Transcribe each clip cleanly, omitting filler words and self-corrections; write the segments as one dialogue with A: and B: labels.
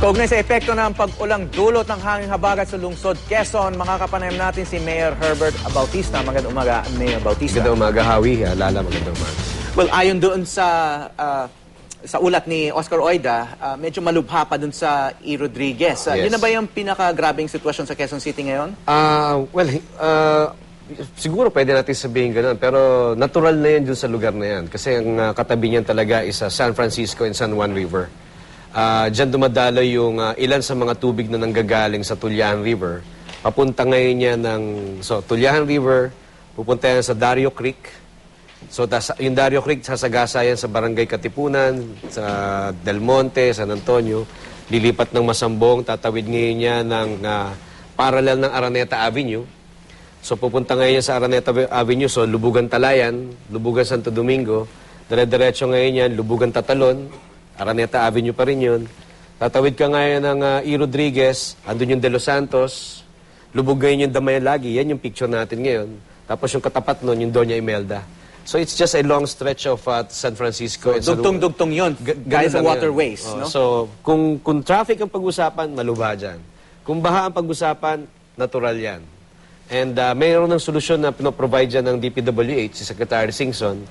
A: Kaugnay sa epekto ng pag-ulang dulot ng hanging habagat sa lungsod Quezon, makakapanayam natin si Mayor Herbert Bautista. Magandang umaga, Mayor Bautista.
B: Magandang umaga, Hawi. Lala, magandang umaga.
A: Well, ayon doon sa ulat ni Oscar Oida, medyo malubha pa doon sa E. Rodriguez.
B: Yes.
A: Yun na ba yung pinakagrabing sitwasyon sa Quezon City ngayon?
B: Siguro pwede natin sabihin gano'n, pero natural na yan dun sa lugar na yan. Kasi ang katabi niyan talaga is San Francisco and San Juan River. Diyan dumadalo yung ilan sa mga tubig na nanggagaling sa Tulyahan River. Papunta ngayon yan Tulyahan River, pupunta yan sa Dario Creek. So yung Dario Creek, sasagasa yan sa Barangay Katipunan, sa Del Monte, San Antonio. Lilipat ng Masambong, tatawid ngayon yan ng parallel ng Araneta Avenue. So pupunta ngayon sa Araneta Avenue, so Lubugan Talayan, Lubugan Santo Domingo, dire-diretso ngayon yan, Lubugan Tatalon, Araneta Avenue pa rin yun. Tatawid ka ngayon ng E. Rodriguez, andun yung De Los Santos, lubog ngayon yung Damayan Lagi, yan yung picture natin ngayon. Tapos yung katapat nun, yung Doña Imelda. So it's just a long stretch of San Francisco.
A: So, dugtong-dugtong yun, gaya sa waterways. No?
B: So kung traffic ang pag-usapan, malubha dyan. Kung baha ang pag-usapan, natural yan. And mayroon ng solusyon na pinoprovide dyan ng DPWH, si Secretary Singson.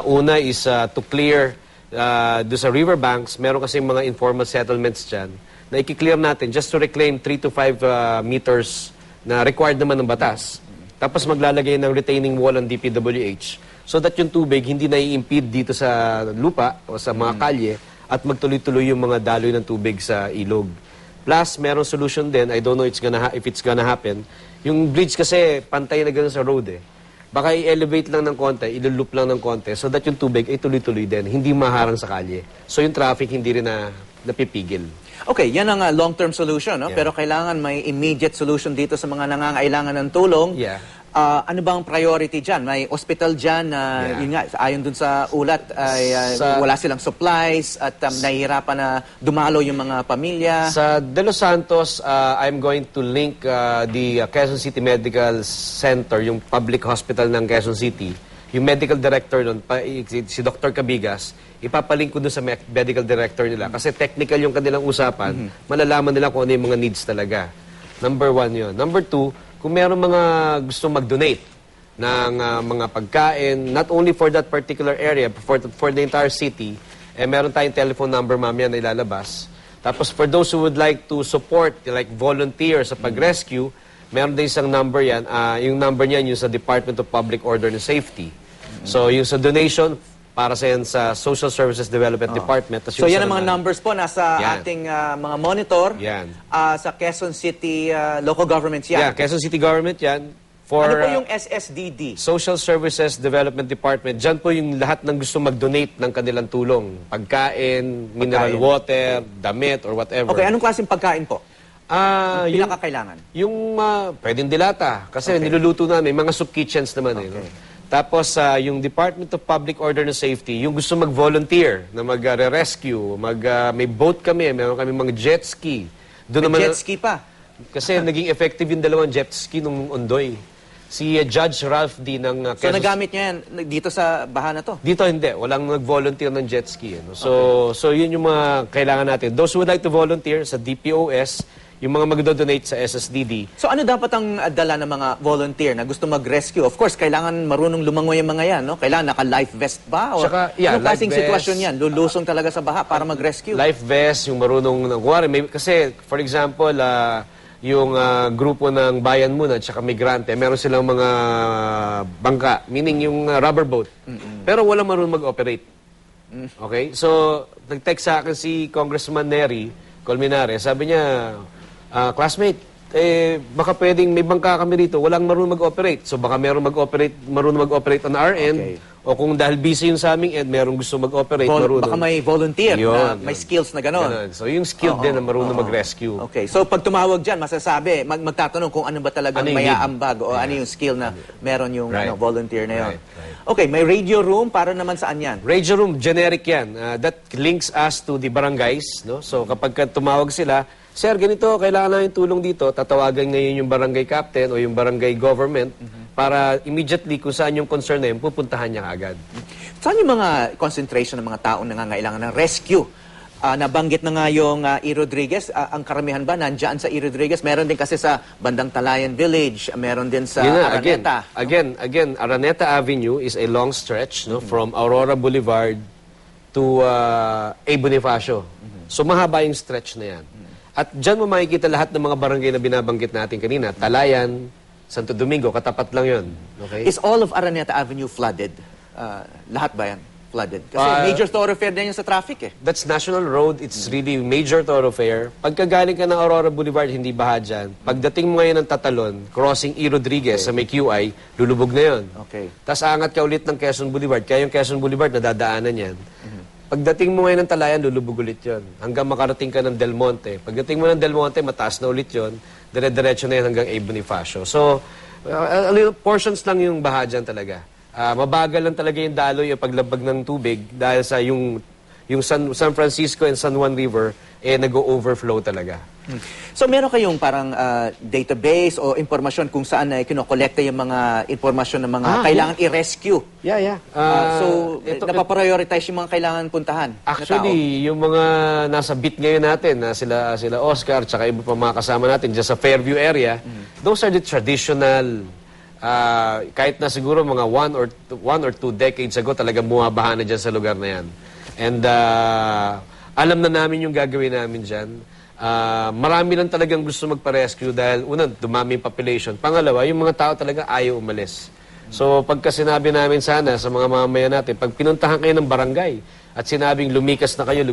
B: Una is to clear doon sa riverbanks, meron kasi mga informal settlements dyan na i-clear natin just to reclaim 3 to 5 meters na required naman ng batas. Tapos maglalagay ng retaining wall ang DPWH so that yung tubig hindi na i-impede dito sa lupa o sa mga kalye at magtuloy-tuloy yung mga daloy ng tubig sa ilog. Plus, meron solution din, I don't know if it's gonna happen, yung bridge kasi pantay na gano'n sa road eh. Baka i-elevate lang ng konti, ilulup lang ng konti so that yung tubig ay tuloy-tuloy din, hindi maharang sa kalye. So yung traffic hindi rin napipigil.
A: Okay, yan ang long-term solution, no? Yeah. Pero kailangan may immediate solution dito sa mga nangangailangan ng tulong.
B: Yeah.
A: Ano bang priority dyan? May hospital dyan na, yun nga, ayon dun sa ulat, wala silang supplies at nahihirapan na dumalo yung mga pamilya.
B: Sa De Los Santos, I'm going to link the Quezon City Medical Center, yung public hospital ng Quezon City. Yung medical director nun, si Dr. Cabigas, ipapalink ko dun sa medical director nila. Kasi technical yung kanilang usapan, malalaman nila kung ano yung mga needs talaga. Number 1 yun. Number 2, kung meron mga gusto mag-donate ng mga pagkain, not only for that particular area, for the entire city, meron tayong telephone number mamaya na ilalabas. Tapos for those who would like to support, like volunteer sa pag-rescue, meron din isang number yan. Yung number niyan yung sa Department of Public Order and Safety. So yung sa donation, para sa yan sa Social Services Development Department.
A: So yan ang mga numbers po, nasa ating mga monitor.
B: Yan.
A: Sa Quezon City local governments yan.
B: Yeah, Quezon City government yan. For,
A: ano po yung SSDD?
B: Social Services Development Department. Diyan po yung lahat ng gusto mag-donate ng kanilang tulong. Pagkain, mineral water, damit, or whatever.
A: Okay, anong klaseng pagkain po? Pinakakailangan?
B: Yung pwedeng dilata. Kasi niluluto namin, mga soup kitchens naman. No? Tapos, yung Department of Public Order and Safety, yung gusto mag-volunteer na mag-rescue, may boat kami, meron kami mga jet ski.
A: May jet ski pa?
B: Kasi naging effective yung dalawang jet ski nung Ondoy. Si Judge Ralph D. ng
A: So nagamit niya yan dito sa baha na to?
B: Dito hindi. Walang nag-volunteer ng jet ski. No? So yun yung mga kailangan natin. Those who would like to volunteer sa DPOS, yung mga mag-donate sa SSDD.
A: So ano dapat ang dala ng mga volunteer na gusto mag-rescue? Of course, kailangan marunong lumangoy yung mga yan, no? Kailangan naka-life vest ba? O anong klaseng sitwasyon yan? Lulusong talaga sa baha para mag-rescue? Life
B: vest, yung marunong... Kasi, for example, yung grupo ng Bayan Muna at saka migrante, meron silang mga bangka, meaning yung rubber boat. Pero walang marunong mag-operate. Okay? So, nag-text sa akin si Congressman Nery Colmenares, sabi niya, classmate, baka pwedeng may bangka kami rito, walang marunong mag-operate. So baka marunong mag-operate on our end, o kung dahil busy yung sa aming end, merong gusto mag-operate, marunong.
A: Baka may volunteer na may skills na gano'n.
B: So yung skill din na marunong mag-rescue.
A: Okay, so pag tumawag dyan, masasabi, magtatanong kung ano ba talagang mayaambag o ano yung skill na meron yung volunteer na yun. Okay, may radio room para naman saan yan?
B: Radio room, generic yan. That links us to the barangays. No? So kapag tumawag sila, Sir, ganito, kailangan namin tulong dito. Tatawagan ngayon yung barangay captain o yung barangay government para immediately kung saan yung concern na yun, pupuntahan niya agad.
A: Saan yung mga concentration ng mga taong nangangailangan ng rescue? Nabanggit na nga yung E. Rodriguez. Ang karamihan ba nandyan sa E. Rodriguez? Meron din kasi sa bandang Talayan Village, meron din sa Araneta.
B: Again, Araneta Avenue is a long stretch, no, from Aurora Boulevard to A. Bonifacio. So mahaba yung stretch na yan. At dyan mo makikita lahat ng mga barangay na binabanggit natin kanina. Talayan, Santo Domingo, katapat lang yun. Okay?
A: Is all of Araneta Avenue flooded? Lahat ba yan flooded? Kasi major thoroughfare din yan sa traffic eh.
B: That's National Road. It's really major thoroughfare. Pagkagaling ka ng Aurora Boulevard, hindi baha dyan. Pagdating mo ngayon ng Tatalon, crossing E. Rodriguez sa may QI, lulubog na yun.
A: Okay.
B: Tapos aangat ka ulit ng Quezon Boulevard. Kaya yung Quezon Boulevard, nadadaanan yan. Pagdating mo ngayon ng Talayan, lulubog ulit yun. Hanggang makarating ka ng Del Monte. Pagdating mo ng Del Monte, mataas na ulit yun. Dire-diretso na yun hanggang A. Bonifacio. So, portions lang yung baha dyan talaga. Mabagal lang talaga yung daloy yung paglabag ng tubig dahil sa yung San Francisco and San Juan River nag-overflow talaga.
A: So meron kayong parang database o impormasyon kung saan kinokolekta yung mga impormasyon ng mga kailangan i-rescue?
B: Yeah.
A: So napaprioritize yung mga kailangan puntahan?
B: Actually, yung mga nasa beat ngayon natin, na sila Oscar, tsaka iba pa mga kasama natin dyan sa Fairview area, those are the traditional. Kahit na siguro mga one or two decades ago talagang bumabaha na dyan sa lugar na yan. And alam na namin yung gagawin namin dyan. Marami lang talagang gusto magpa-rescue dahil unang dumami yung population. Pangalawa, yung mga tao talaga ayaw umalis. So pagka sinabi namin sana sa mga mamamayan natin, pag pinuntahan kayo ng barangay at sinabing lumikas na kayo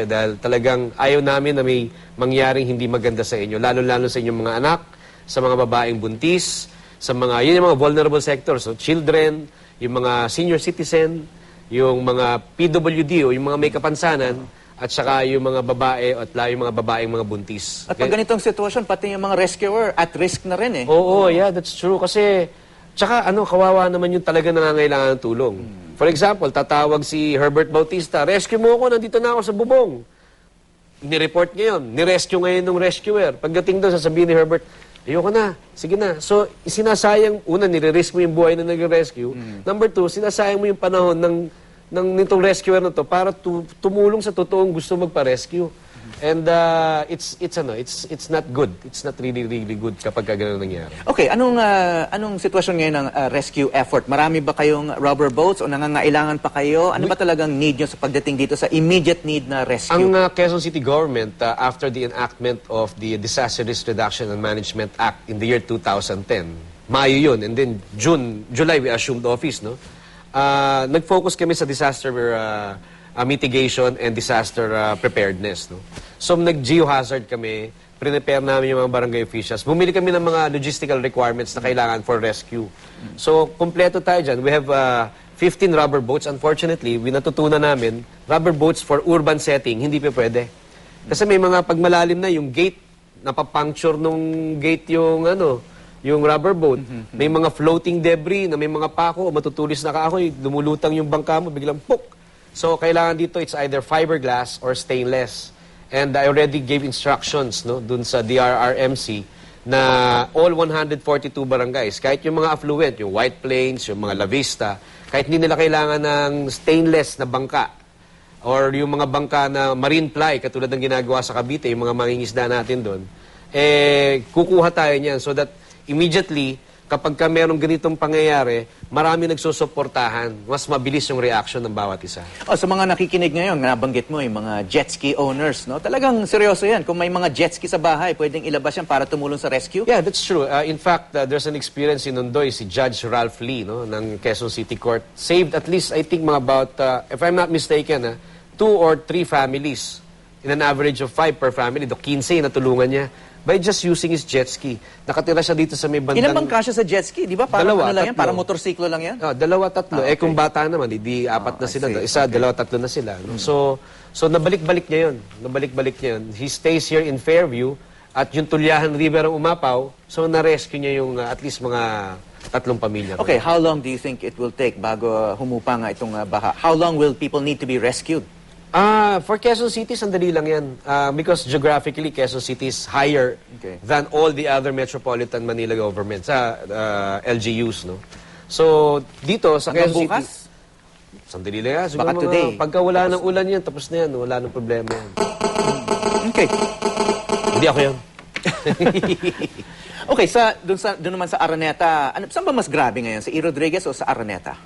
B: dahil talagang ayaw namin na may mangyaring hindi maganda sa inyo. Lalo-lalo sa inyong mga anak, sa mga babaeng buntis, sa mga, yun yung mga vulnerable sectors, so children, yung mga senior citizen, yung mga PWD o yung mga may kapansanan, at saka yung mga babae at yung mga babaeng mga buntis.
A: At pag ganitong sitwasyon, pati yung mga rescuer at risk na rin eh.
B: Oo, yeah, that's true. Kasi, tsaka kawawa naman yung talaga nangangailangan ng tulong. For example, tatawag si Herbert Bautista, rescue mo ako, nandito na ako sa bubong. Ni-report ngayon, ni-rescue ngayon ng rescuer. Pagdating doon, sasabihin ni Herbert, ayoko na, sige na. So, sinasayang, una, nire-risk mo yung buhay na nag-rescue. Number two, sinasayang mo yung panahon nitong rescuer na to para tumulong sa totoong gusto magpa-rescue. And it's not good. It's not really good kapag gano'n nangyari.
A: Okay, anong sitwasyon ngayon ng rescue effort? Marami ba kayong rubber boats o nangangailangan pa kayo? Ano ba talagang need nyo sa pagdating dito sa immediate need na rescue?
B: Ang Quezon City government, after the enactment of the Disaster Risk Reduction and Management Act in the year 2010, Mayo yun, and then July we assumed office, no? Nag-focus kami sa disaster mitigation and disaster preparedness, no? So, nag-geohazard kami, prepare namin yung mga barangay officials. Bumili kami ng mga logistical requirements na kailangan for rescue. So, kompleto tayo dyan. We have 15 rubber boats. Unfortunately, natutunan namin, rubber boats for urban setting, hindi pa pwede. Kasi may mga pagmalalim na yung gate, napapuncture nung gate yung rubber boat. May mga floating debris na may mga pako o matutulis na kahoy, lumulutang yung bangka mo, biglang puk! So, kailangan dito, it's either fiberglass or stainless. And I already gave instructions dun sa DRRMC na all 142 barangays, kahit yung mga affluent, yung White Plains, yung mga La Vista, kahit hindi nila kailangan ng stainless na bangka or yung mga bangka na marine ply, katulad ng ginagawa sa Cavite, yung mga mangingisda natin doon, kukuha tayo niyan so that immediately, kapag ka merong ganitong pangyayari, marami nagsusuportahan. Mas mabilis yung reaction ng bawat isa.
A: Sa mga nakikinig ngayon, nabanggit mo yung mga jet ski owners, no? Talagang seryoso yan. Kung may mga jet ski sa bahay, pwedeng ilabas yan para tumulong sa rescue?
B: Yeah, that's true. In fact, there's an experience in Nondoy, si Judge Ralph Lee, ng Quezon City Court. Saved at least, I think, mga about, if I'm not mistaken, 2 or 3 families. In an average of 5 per family. 15 natulungan niya. By just using his jet ski. Nakatira siya dito sa may bandang...
A: Ilan bang kasya sa jet ski? Di ba? Parang
B: dalawa,
A: yan?
B: tatlo.
A: Parang motorsiklo lang yan?
B: 2, 3. Okay. Kung bata naman, di 4 na sila. Isa, 2, 3 na sila. No? So nabalik-balik niya yun. He stays here in Fairview at yung Tulyahan River ang umapaw. So na-rescue niya yung at least mga 3 pamilya.
A: Okay, how long do you think it will take bago humupa nga itong baha? How long will people need to be rescued?
B: For Quezon City, sandali lang yan. Because geographically, Quezon City is higher than all the other metropolitan Manila governments, LGUs, no? So, dito sa Quezon City... Sandali lang yan. Siguro
A: Baka today.
B: Pagka wala ng ulan yan, tapos na yan. Wala ng problema yan.
A: Okay.
B: Hindi ako yan.
A: Okay, doon naman sa Araneta, saan ba mas grabe ngayon? Sa E. Rodriguez o sa Araneta?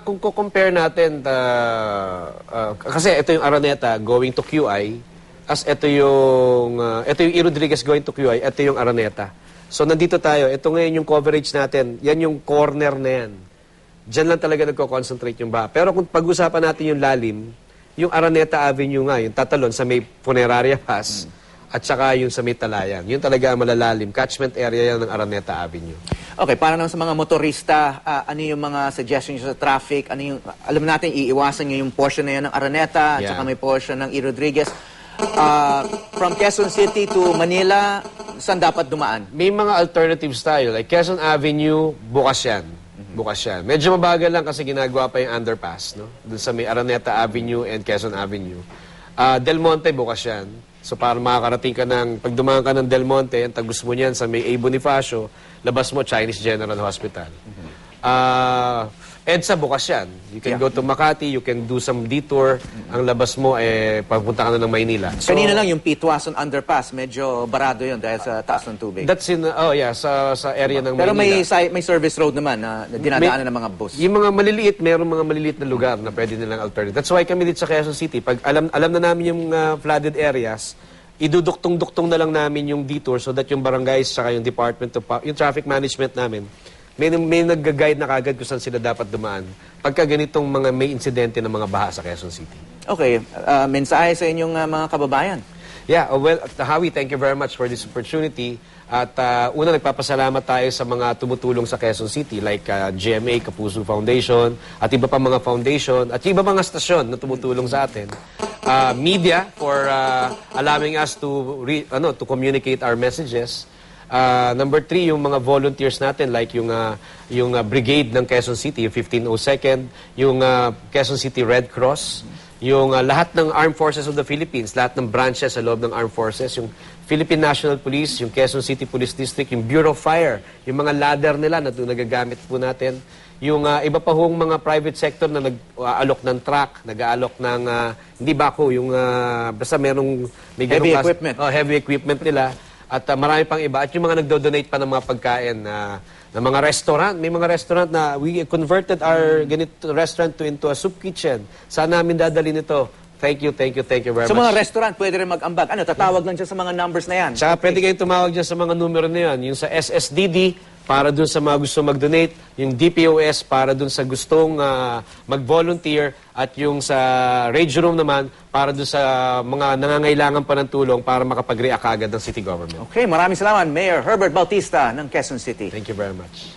B: Kung compare natin, kasi ito yung Araneta going to QI, as ito yung E. Rodriguez going to QI, ito yung Araneta. So nandito tayo, ito ngayon yung coverage natin, yan yung corner na yan. Diyan lang talaga nagko-concentrate yung baha. Pero kung pag-usapan natin yung lalim, yung Araneta Avenue nga, yung tatalon sa may Funeraria Pass, at saka yung sa may Talayan. Yun talaga ang malalalim. Catchment area yan ng Araneta Avenue.
A: Okay, para naman sa mga motorista, ano yung mga suggestions sa traffic? Ano yung, alam natin, iiwasan nyo yung portion na yan ng Araneta, at saka may portion ng E. Rodriguez. From Quezon City to Manila, saan dapat dumaan?
B: May mga alternatives tayo. Like Quezon Avenue, bukas yan. Bukas yan. Medyo mabagal lang kasi ginagawa pa yung underpass, no? Doon sa may Araneta Avenue and Quezon Avenue. Del Monte, bukas yan. So para makakarating ka pag dumaan ka ng Del Monte, ang tagus mo niyan sa may A. Bonifacio, labas mo Chinese General Hospital. EDSA, bukas yan. You can go to Makati, you can do some detour. Ang labas mo, papunta ka na ng Maynila. So,
A: kanina lang yung Pitwason Underpass, medyo barado yun dahil sa taas ng tubig.
B: That's in, sa area ng
A: Pero
B: Maynila.
A: may service road naman na dinadaanan ng mga bus.
B: Yung mga maliliit, mayroong mga maliliit na lugar na pwede nilang alternate. That's why kami dito sa Quezon City, pag alam na namin yung flooded areas, iduduktong-duktong na lang namin yung detour so that yung barangays saka yung yung traffic management namin, may nag-guide na kagad kung saan sila dapat dumaan pagka ganitong may insidente ng mga baha sa Quezon City.
A: Okay, mensahe sa inyong mga kababayan.
B: Yeah, well, Howie, thank you very much for this opportunity. At una, nagpapasalamat tayo sa mga tumutulong sa Quezon City like GMA, Kapuso Foundation, at iba pa mga foundation, at iba mga stasyon na tumutulong sa atin. Media for allowing us to communicate our messages. Number 3, yung mga volunteers natin like yung brigade ng Quezon City, yung 1502nd, yung Quezon City Red Cross, yung lahat ng Armed Forces of the Philippines, lahat ng branches sa loob ng Armed Forces, yung Philippine National Police, yung Quezon City Police District, yung Bureau of Fire, yung mga ladder nila na nagagamit po natin, yung iba pa hong mga private sector na nag-aalok ng truck, nag-aalok ng, hindi bako, yung basta may
A: heavy equipment.
B: Heavy equipment nila. At marami pang iba. At yung mga nagdo-donate pa ng mga pagkain na mga restaurant. May mga restaurant na we converted our restaurant into a soup kitchen. Saan namin dadalhin ito? Thank you very much.
A: Sa mga restaurant, pwede rin mag-ambag. Tatawag lang dyan sa mga numbers na yan.
B: Tsaka pwede kayong tumawag dyan sa mga numero na yan. Yung sa SSDD, para dun sa mga gustong mag-donate. Yung DPOS, para dun sa gustong mag-volunteer. At yung sa Rage Room naman, para dun sa mga nangangailangan pa ng tulong para makapag-react agad ng city government.
A: Okay, maraming salamat, Mayor Herbert Bautista ng Quezon City.
B: Thank you very much.